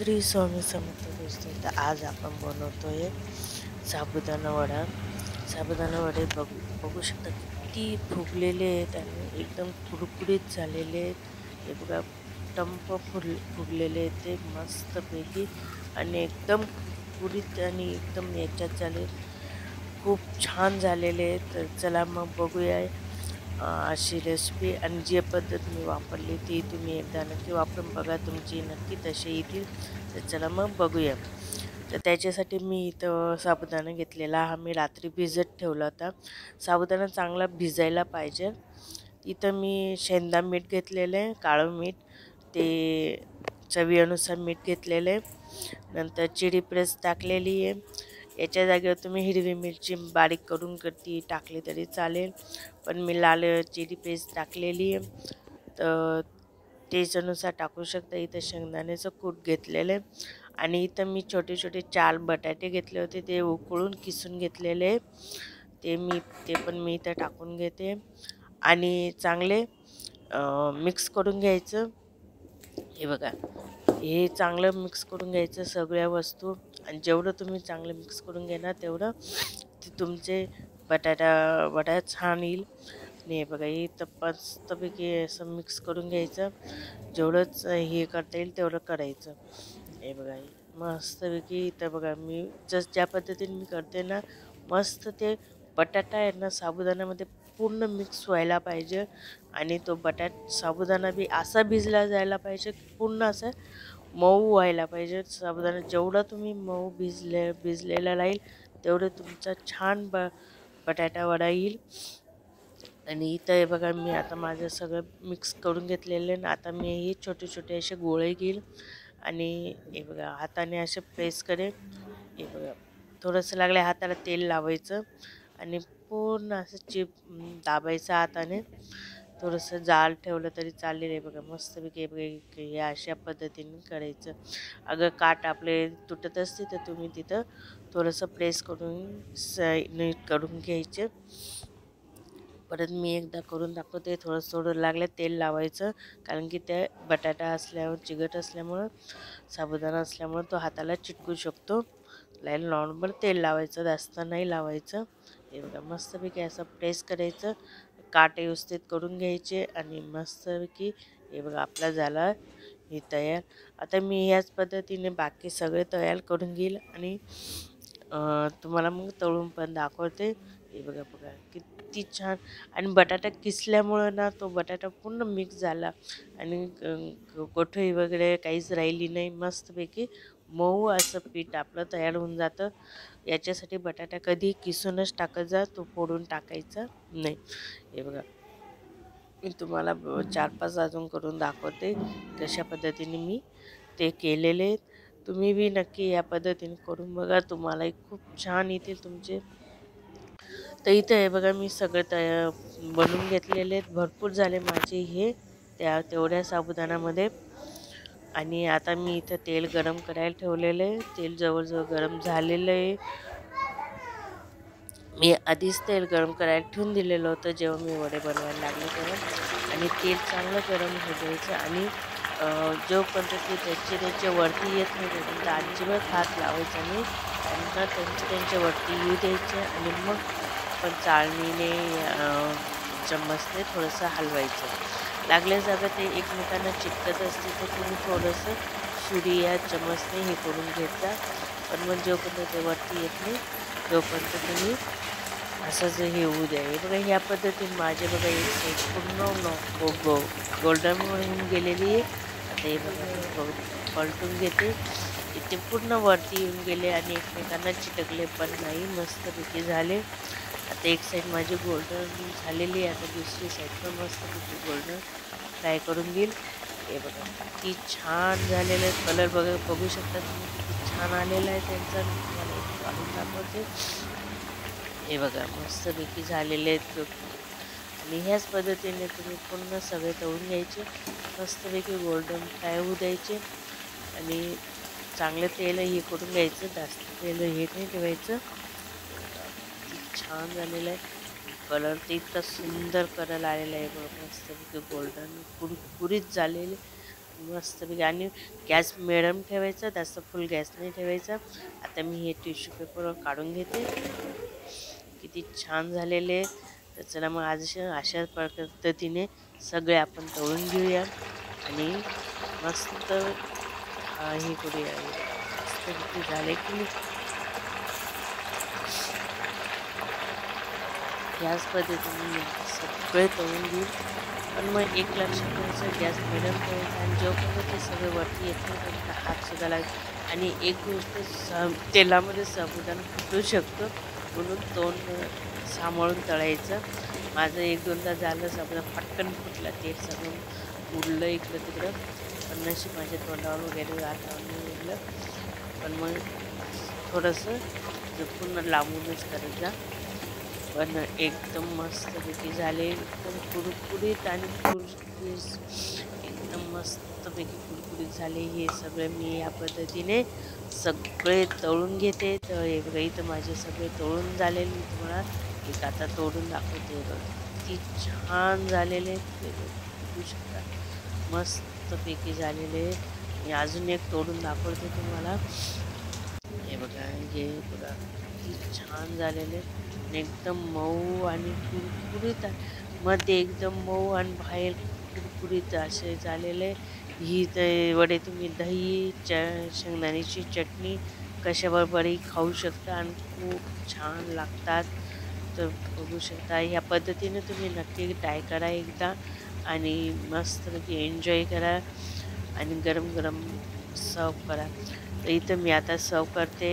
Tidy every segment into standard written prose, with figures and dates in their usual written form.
श्री स्वामी समर्थ दोस्तों, तर आज आपण बनवतोय साबुदाणा वडा. साबुदाणा वडे बघू शकता किती फुगलेले आहेत आणि एकदम कुरकुरीत झालेले आहेत. हे बघा टंप फुगलेले आहेत ते मस्तपैकी आणि एकदम कुरकुरीत आणि एकदम याच्यात झाले, खूप छान झालेले आहेत. तर चला मग बघूया अशी रेसिपी आणि जी पद्धत मी वापरली ती तुम्ही एकदा नक्की वापरून बघा, तुमची नक्की तसे येतील. तर चला मग बघूया. तर त्याच्यासाठी मी इथं साबुदाणा घेतलेला, हा मी रात्री भिजत ठेवला होता. साबुदाणा चांगला भिजायला पाहिजे. इथं मी शेंदा मीठ घेतलेलं आहे, काळं मीठ, ते चवीनुसार मीठ घेतलेलं आहे. नंतर चिली प्रेस टाकलेली आहे. याच्या जागेवर तुम्ही हिरवी मिरची बारीक करून ती टाकली तरी चालेल, पण मी लाल चिली पेस्ट टाकलेली आहे. तर टेस्टनुसार टाकू शकता. इथं शेंगदाण्याचं कूट घेतलेलं आहे आणि इथं मी छोटे छोटे 4 बटाटे घेतले होते, ते उकळून किसून घेतलेले. ते पण मी इथं टाकून घेते आणि चांगले मिक्स करून घ्यायचं. हे बघा, हे चांगलं मिक्स करून घ्यायचं सगळ्या वस्तू, आणि जेवढं तुम्ही चांगलं मिक्स करून घेणार तेवढं ते तुमचे बटाटा वडा छान येईल. आणि हे बघा, हे मस्तपैकी असं मिक्स करून घ्यायचं. जेवढंच हे करता येईल तेवढं करायचं. हे बघा, मस्तपैकी इथं बघा मी ज्या पद्धतीने मी करते ना, मस्त ते बटाटा आहे ना साबुदाण्यामध्ये पूर्ण मिक्स व्हायला पाहिजे. आणि तो साबुदाणा बी असा भिजला जायला पाहिजे, पूर्ण असं मऊ व्हायला पाहिजे साबुदाणा. जेवढा तुम्ही मऊ भिजलेला राहील तेवढं तुमचा छान बटाटा वडा येईल. आणि इथं हे बघा, मी आता माझं सगळं मिक्स करून घेतलेलं आहे. आता मी हे छोटे छोटे असे गोळे घेईल आणि हे बघा हाताने असे प्रेस करेन. हे बघा, थोडंसं लागले हाताला तेल लावायचं आणि पूर्ण असं दाबायचं हाताने. थोडंसं जाड ठेवलं तरी चालेल. हे बघा मस्तपैकी हे अशा पद्धतीने करायचं. अगर काठ आपले तुटत असते तर तुम्ही तिथं थोडंसं प्रेस करून नीट करून घ्यायचे. परत मी एकदा करून दाखवते. थोडं लागलं तेल लावायचं, कारण की ते बटाटा चिकट असल्यामुळं, साबुदाणा असल्यामुळं तो हाताला चिटकू शकतो. नॉर्मल तेल लावायचं, जास्त नाही लावायचं. हे बघा मस्तपैकी असं प्रेस करायचं, काटे व्यवस्थित करून घ्यायचे आणि मस्तपैकी हे बघा आपला झाला हे तयार. आता मी याच पद्धतीने बाकी सगळे तयार करून घेईल आणि तुम्हाला मग तळून पण दाखवते. हे बघा बघा किती छान. आणि बटाटा किसल्यामुळं ना तो बटाटा पूर्ण मिक्स झाला आणि गोठई वगैरे काहीच राहिली नाही. मस्तपैकी मऊ असं पीठ आपलं तयार होऊन जातं. याच्यासाठी बटाटा कधी किसूनच टाकत जा, तो फोडून टाकायचा नाही. हे बघा, मी तुम्हाला 4-5 अजून करून दाखवते कशा पद्धतीने मी ते केलेले. तुम्ही बी नक्की या पद्धतीने करून बघा, तुम्हालाही खूप छान येतील तुमचे. तर इथं हे बघा, मी सगळं बनवून घेतलेले आहेत. भरपूर झाले माझे हे तेवढ्या साबुदाण्यामध्ये. आणि आता मी इथं तेल गरम करायला ठेवलेलं आहे. तेल जवळजवळ गरम झालेलं आहे. मी आधीच तेल गरम करायला ठेवून दिलेलं होतं जेव्हा मी वडे बनवायला लागले तेव्हा. आणि तेल चांगलं गरम होऊ द्यायचं आणि जोपर्यंत ते त्याच्या वरती येत नाही तोपर्यंत अजिबात हात लावायचा नाही. त्यांना त्यांच्या वरती येऊ द्यायचे आणि मग पण चाळणीने चम्मचने थोडंसं हलवायचं. लागल्या जागा ते एकमेकांना चिकटत असते तर तुम्ही थोडंसं सुरी या चम्मचने हे करून घेत जा. पण मग जोपर्यंत ते वरती येत नाही तोपर्यंत तुम्ही असंच हे होऊ द्या. हे बघा, ह्या पद्धतीने माझे बघा एक साईड पूर्ण गोल्डन होऊन गेलेली आहे. आता हे बघा पलटून घेते. इथे पूर्ण वरती येऊन गेले आणि एकमेकांना चिटकले पण नाही, मस्तपैकी झाले. आता एक साईड माझी गोल्डन झालेली आहे. आता दुसरी साईड पण मस्तपैकी गोल्डन फ्राय करून घेईल. हे बघा किती छान झालेलं आहे. कलर बघू शकता तुम्ही किती छान आलेला आहे त्यांचा. मी तुम्हाला एक काढून दाखवते. हे बघा मस्तपैकी झालेले आहेत. आणि ह्याच पद्धतीने तुम्ही पूर्ण सगळे तळून घ्यायचे, मस्तपैकी गोल्डन फ्राय होऊ द्यायचे. आणि चांगलं तेल हे करून घ्यायचं, जास्त तेल हे नाही ठेवायचं. किती छान झालेलं आहे. कलर तर इतका सुंदर कलर आलेला आहे बघा, मस्तपैकी गोल्डन कुरकुरीत झालेले. मस्तपैकी आणि गॅस मिडियम ठेवायचा, जास्त फुल गॅस नाही ठेवायचा. आता मी हे टिश्यू पेपरवर काढून घेते. किती छान झालेले आहेत. तर चला मग आज अशा पद्धतीने सगळे आपण तळून घेऊया आणि मस्त हे करूया. मस्तपैकी झाले की नाही याच पद्धतीने मी सगळे तळून घेऊ. पण मग एक लक्षात ठेवायचं, गॅस मिडियम ठेवायचा आणि जोपर्यंत ते सगळे वरती येत नाही तोपर्यंत हातसुद्धा लागेल. आणि एक गोष्ट तेलामध्ये साबुदाणा फुटू शकतो, म्हणून तोंड सांभाळून तळायचं. माझं एक दोनदा झालं, साबुदाणा पटकन फुटला, तेल सगळं उडलं इकडं तिकडं. पण नशीब माझ्या तोंडावर वगैरे हातावर नाही उडलं. पण मग थोडंसं जपून लांबूनच करत जा. पण एकदम मस्तपैकी झाले, एकदम कुरकुरीत आणि एकदम मस्तपैकी कुरकुरीत झाले. हे सगळे मी या पद्धतीने सगळे तळून घेते. तर हे बघा, इथं माझे सगळे तळून झालेले. मी तुम्हाला एक आता तोडून दाखवते. बघा किती छान झालेले आहेत ते, बघू शकता. मस्तपैकी झालेले आहेत. मी अजून एक तोडून दाखवते तुम्हाला. हे बघा, हे बघा किती छान झालेले आणि एकदम मऊ आणि कुरकुरीत मध्ये एकदम मऊ आणि बाहेर कुरकुरीत असे झालेले. ही ते वडे तुम्ही दही शेंगदाण्याची चटणी कशाबरोबरही खाऊ शकता आणि खूप छान लागतात. तर बघू शकता, ह्या पद्धतीने तुम्ही नक्की ट्राय करा एकदा आणि मस्तपैकी एन्जॉय करा आणि गरम गरम सर्व करा. तर इथं मी आता सर्व करते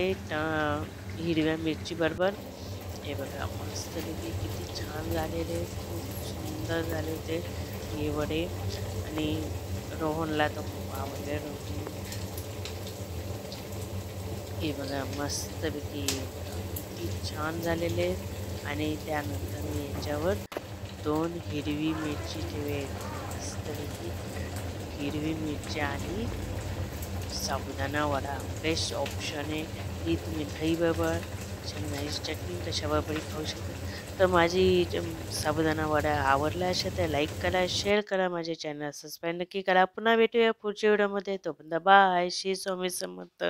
हिरव्या मिरची बरोबर. हे बघा मस्तपैकी किती छान झालेले, खूप सुंदर झाले होते हे वडे. आणि रोहनला तर खूप आवडले. रोहन हे बघा मस्तपैकी किती छान झालेले. आणि त्यानंतर मी याच्यावर 2 हिरवी मिरची ठेवेल. मस्तपैकी हिरवी मिरची आणि साबुदाणा वडा बेस्ट ऑप्शन आहे. ही तुम्ही दहीबरोबर, शेंगदाण्याची चटणी कशाबरोबरही खाऊ शकता. तर माझी साबुदाणा वडा आवडला असेल तर लाईक करा, शेअर करा, माझे चॅनल सबस्क्राईब नक्की करा. पुन्हा भेटूया पुढच्या व्हिडिओमध्ये. तोपर्यंत बाय. श्री स्वामी समर्थ.